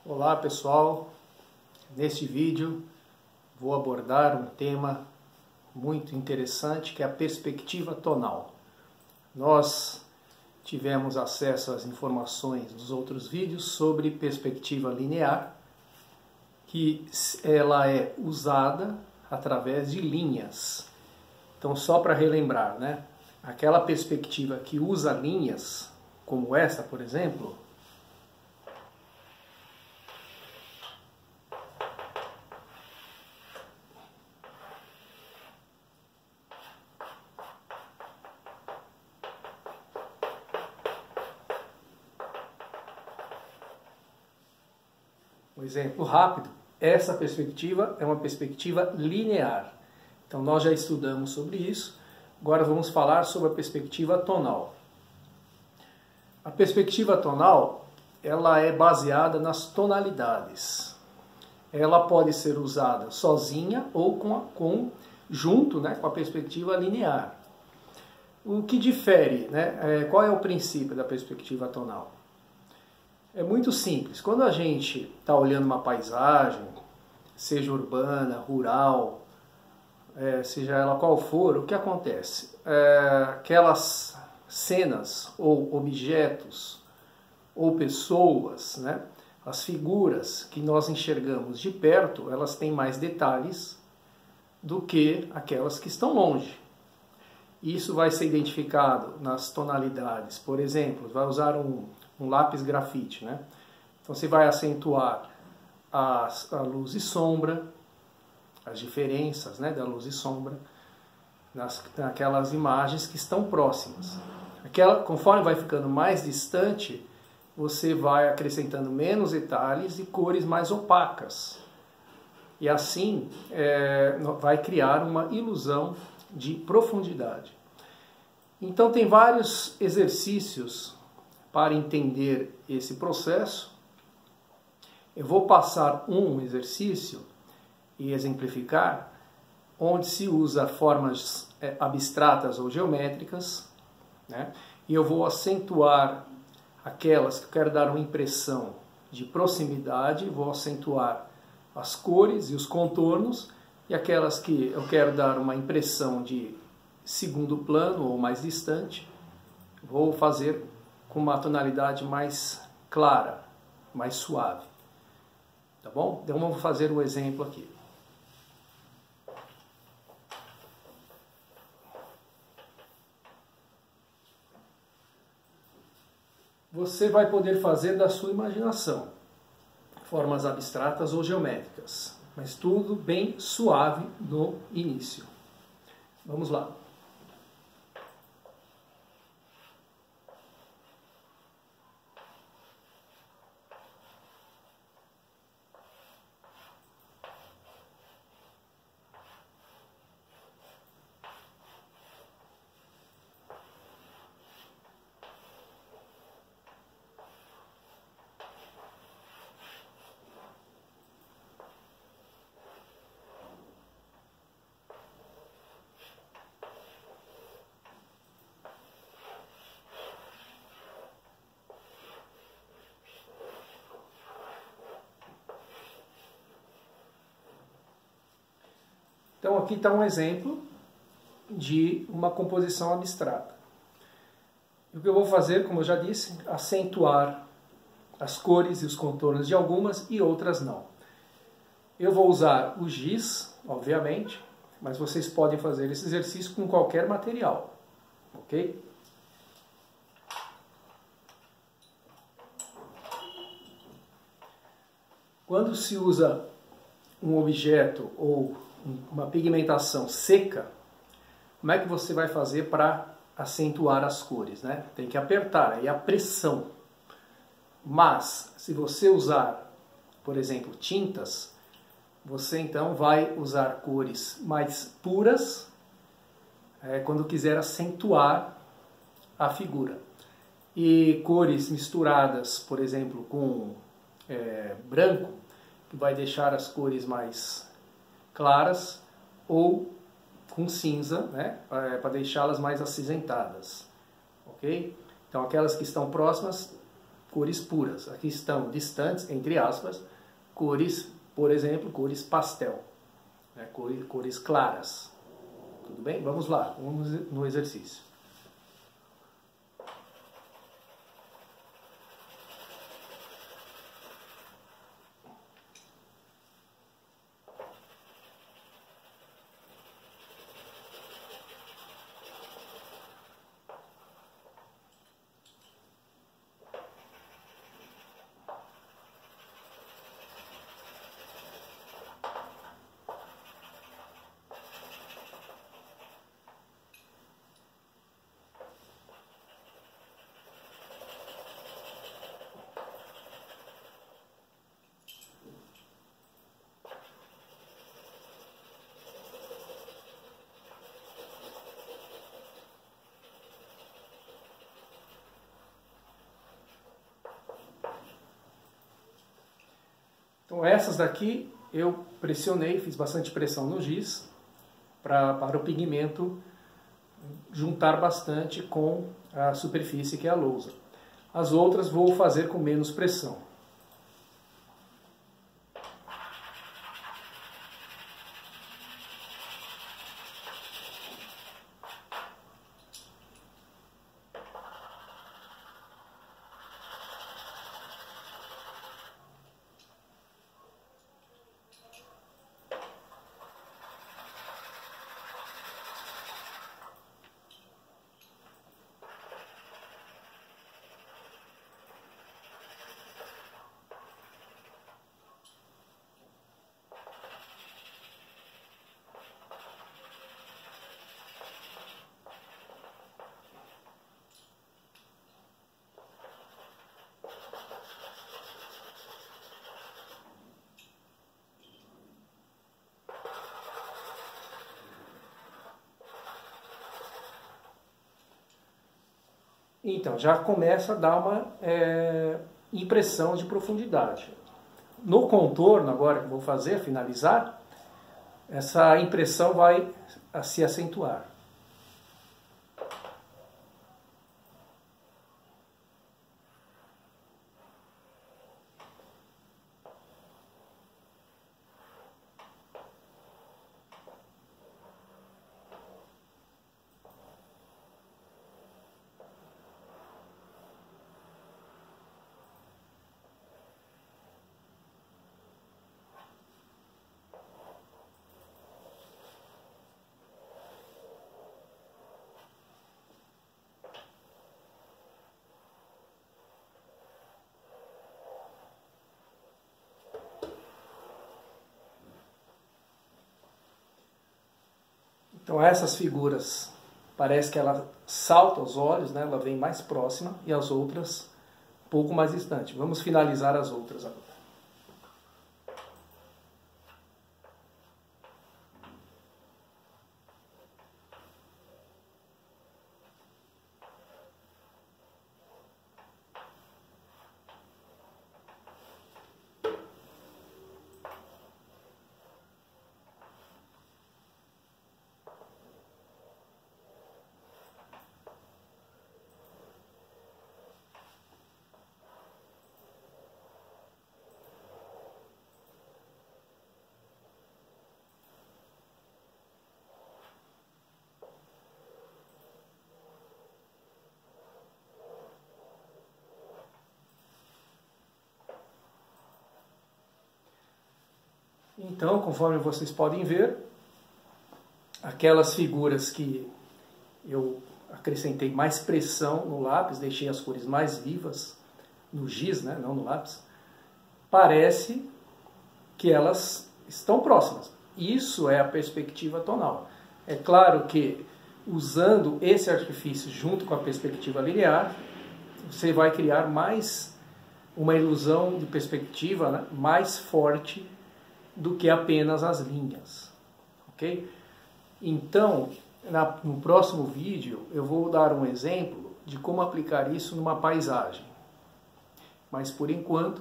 Olá pessoal, neste vídeo vou abordar um tema muito interessante que é a perspectiva tonal. Nós tivemos acesso às informações dos outros vídeos sobre perspectiva linear, que ela é usada através de linhas. Então só para relembrar, né? Aquela perspectiva que usa linhas, como essa por exemplo, um exemplo rápido, essa perspectiva é uma perspectiva linear. Então nós já estudamos sobre isso, agora vamos falar sobre a perspectiva tonal. A perspectiva tonal, ela é baseada nas tonalidades. Ela pode ser usada sozinha ou junto, né, com a perspectiva linear. O que difere, né, qual é o princípio da perspectiva tonal? É muito simples. Quando a gente está olhando uma paisagem, seja urbana, rural, seja ela qual for, o que acontece? Aquelas cenas ou objetos ou pessoas, né, as figuras que nós enxergamos de perto, elas têm mais detalhes do que aquelas que estão longe. Isso vai ser identificado nas tonalidades. Por exemplo, vai usar um lápis grafite, né? Então você vai acentuar a luz e sombra, as diferenças, né, da luz e sombra naquelas imagens que estão próximas. Conforme vai ficando mais distante, você vai acrescentando menos detalhes e cores mais opacas. E assim vai criar uma ilusão de profundidade. Então tem vários exercícios para entender esse processo. Eu vou passar um exercício e exemplificar, onde se usa formas abstratas ou geométricas, né? E eu vou acentuar aquelas que eu quero dar uma impressão de proximidade, vou acentuar as cores e os contornos, e aquelas que eu quero dar uma impressão de segundo plano ou mais distante, vou fazer com uma tonalidade mais clara, mais suave. Tá bom? Então vamos fazer um exemplo aqui. Você vai poder fazer da sua imaginação formas abstratas ou geométricas, mas tudo bem suave no início. Vamos lá. Então aqui está um exemplo de uma composição abstrata. E o que eu vou fazer, como eu já disse, acentuar as cores e os contornos de algumas e outras não. Eu vou usar o giz, obviamente, mas vocês podem fazer esse exercício com qualquer material, ok? Quando se usa um objeto ou uma pigmentação seca, como é que você vai fazer para acentuar as cores, né? Tem que apertar, aí a pressão. Mas, se você usar, por exemplo, tintas, você então vai usar cores mais puras quando quiser acentuar a figura. E cores misturadas, por exemplo, com branco, que vai deixar as cores mais claras, ou com cinza, né, para deixá-las mais acinzentadas, ok? Então aquelas que estão próximas cores puras. Aqui estão distantes, entre aspas, cores, por exemplo, cores pastel, né? Cores claras. Tudo bem? Vamos lá, vamos no exercício. Então essas daqui eu pressionei, fiz bastante pressão no giz para o pigmento juntar bastante com a superfície que é a lousa. As outras vou fazer com menos pressão. Então, já começa a dar uma impressão de profundidade. No contorno, agora que eu vou fazer, finalizar, essa impressão vai se acentuar. Então essas figuras, parece que ela salta aos olhos, né? Ela vem mais próxima e as outras um pouco mais distante. Vamos finalizar as outras agora. Então, conforme vocês podem ver, aquelas figuras que eu acrescentei mais pressão no lápis, deixei as cores mais vivas no giz, né, não no lápis, parece que elas estão próximas. Isso é a perspectiva tonal. É claro que, usando esse artifício junto com a perspectiva linear, você vai criar mais uma ilusão de perspectiva, né, mais forte do que apenas as linhas, ok? Então, no próximo vídeo, eu vou dar um exemplo de como aplicar isso numa paisagem. Mas, por enquanto,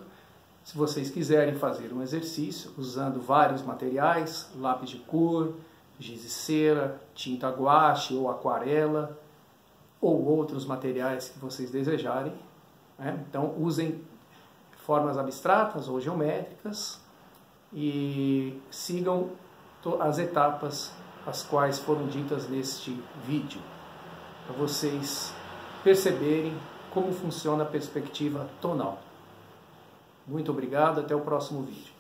se vocês quiserem fazer um exercício usando vários materiais, lápis de cor, giz e cera, tinta guache ou aquarela, ou outros materiais que vocês desejarem, né? Então usem formas abstratas ou geométricas e sigam as etapas as quais foram ditas neste vídeo, para vocês perceberem como funciona a perspectiva tonal. Muito obrigado, até o próximo vídeo.